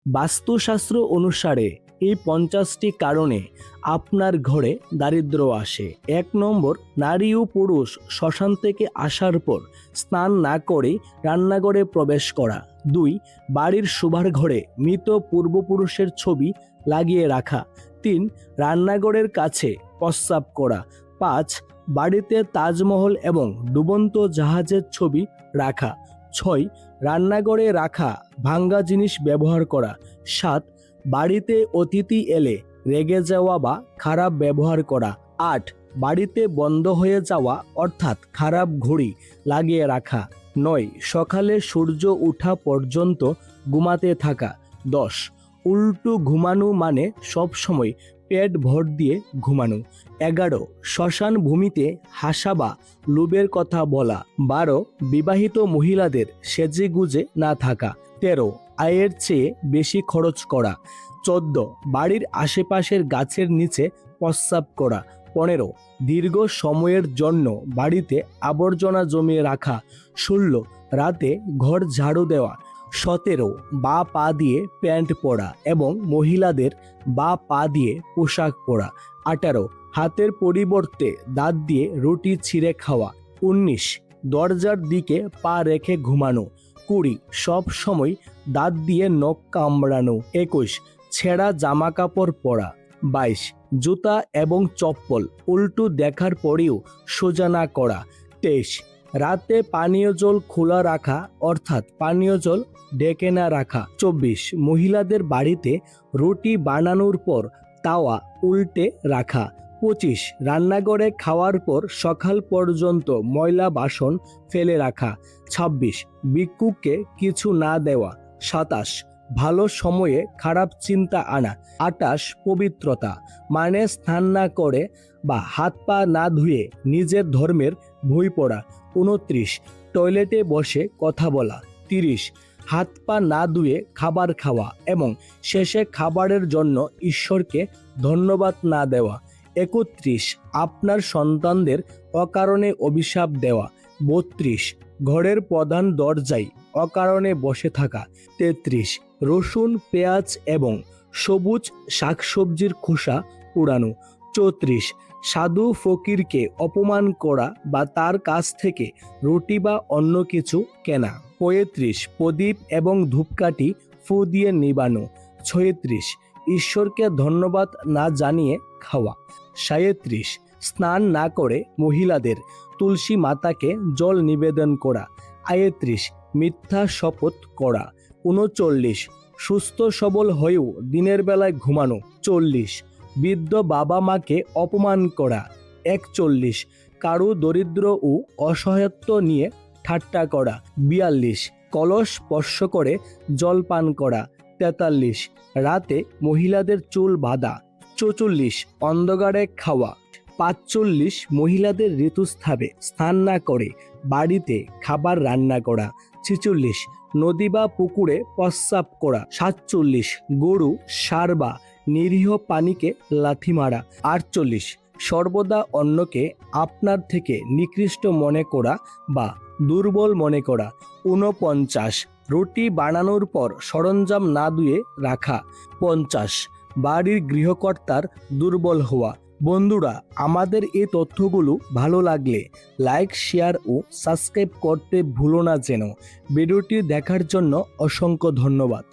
বাস্তুশাস্ত্র অনুসারে এই 50টি কারণে আপনার ঘরে দারিদ্র্য আসে। 1 নম্বর, নারী ও পুরুষ শ্মশান থেকে আসার পর স্নান না করে রান্নাঘরে প্রবেশ করা। 2, বাড়ির শোবার ঘরে মৃত পূর্বপুরুষের ছবি লাগিয়ে রাখা। 3, রান্নাঘরের কাছে প্রস্রাব করা। 5, বাড়িতে তাজমহল এবং ডুবন্ত জাহাজের ছবি রাখা। 6, রান্নাঘরে রাখা ভাঙ্গা জিনিস ব্যবহার করা। 7, বাড়িতে অতিথি এলে রেগে যাওয়া বা খারাপ ব্যবহার করা। 8, বাড়িতে বন্ধ হয়ে যাওয়া অর্থাৎ খারাপ ঘড়ি লাগিয়ে রাখা। 9, সকালে সূর্য ওঠা পর্যন্ত ঘুমাতে থাকা। 10, উল্টো ঘুমানো মানে সবসময় পেট ভর দিয়ে ঘুমানো। 11, শ্মশান ভূমিতে হাসা বা লোভের কথা বলা। 12, বিবাহিত মহিলাদের সেজে গুজে না থাকা। 13, আয়ের চেয়ে বেশি খরচ করা। 14, বাড়ির আশেপাশের গাছের নিচে প্রস্রাব করা। 15, দীর্ঘ সময়ের জন্য বাড়িতে আবর্জনা জমিয়ে রাখা। 16, রাতে ঘর ঝাড়ু দেওয়া। 17, বা পা দিয়ে প্যান্ট পরা এবং মহিলাদের বা পা দিয়ে পোশাক পরা। 18, হাতের পরিবর্তে দাঁত দিয়ে রুটি ছিঁড়ে খাওয়া। 19, দরজার দিকে পা রেখে ঘুমানো। 20, সব সময় দাঁত দিয়ে নখ কামড়ানো। 21, ছেঁড়া জামা কাপড় পরা। 22, জুতা এবং চপ্পল উল্টো দেখার পরেও সোজা না করা। 23, রাতে পানীয় জল খোলা রাখা অর্থাৎ পানীয় জল ঢেকে না রাখা। 24, মহিলাদের বাড়িতে রুটি বানানোর পর তাওয়া উল্টে রাখা। 25, রান্নাঘরে খাওয়ার পর সকাল পর্যন্ত ময়লা বাসন ফেলে রাখা। 26, ভিক্ষুককে কিছু না দেওয়া। 27, ভালো সময়ে খারাপ চিন্তা আনা। 28, পবিত্রতা মানে স্নান না করে বা হাত পা না ধুয়ে নিজের ধর্মের বই পড়া। 29, টয়লেটে বসে কথা বলা। 30, হাত পা না ধুয়ে খাবার খাওয়া এবং শেষে খাবারের জন্য ঈশ্বরকে ধন্যবাদ না দেওয়া। 31, আপনার সন্তানদের অকারণে অভিশাপ দেওয়া। 32, ঘরের প্রধান দরজায় অকারণে বসে থাকা। 33, রসুন, পেঁয়াজ এবং সবুজ শাকসবজির খোসা পোড়ানো। 34, সাধু ফকিরকে অপমান করা বা তার কাছ থেকে রুটি বা অন্য কিছু কেনা। 35, প্রদীপ এবং ধূপকাঠি ফু দিয়ে নিবানো। 36, ঈশ্বরকে ধন্যবাদ না জানিয়ে খাওয়া। 37, স্নান না করে মহিলাদের তুলসী মাতাকে জল নিবেদন করা। 38, মিথ্যা শপথ করা। 39, সুস্থ সবল হয়েও দিনের বেলায় ঘুমানো। 40, বৃদ্ধ বাবা মাকে অপমান করা। 41, কারো দরিদ্র ও অসহায়ত্ব নিয়ে ঠাট্টা করা। 42, কলস স্পর্শ করে জল পান করা। 43, রাতে মহিলাদের চুল বাঁধা। 44, অন্ধকারে খাওয়া। 45, মহিলাদের ঋতুস্রাবে স্নান না করে বাড়িতে খাবার রান্না করা। 46, নদী বা পুকুরে প্রস্রাব করা। 47, গরু, ষাঁড় বা নিরীহ প্রাণীকে লাথি মারা। 48, সর্বদা অন্যকে আপনার থেকে নিকৃষ্ট মনে করা বা দুর্বল মনে করা। 49, রুটি বানানোর পর সরঞ্জাম না ধুয়ে রাখা। 50, বাড়ির গৃহকর্তার দুর্বল হওয়া। বন্ধুরা, আমাদের এই তথ্যগুলো ভালো লাগলে লাইক, শেয়ার ও সাবস্ক্রাইব করতে ভুলো না যেন। ভিডিওটি দেখার জন্য অসংখ্য ধন্যবাদ।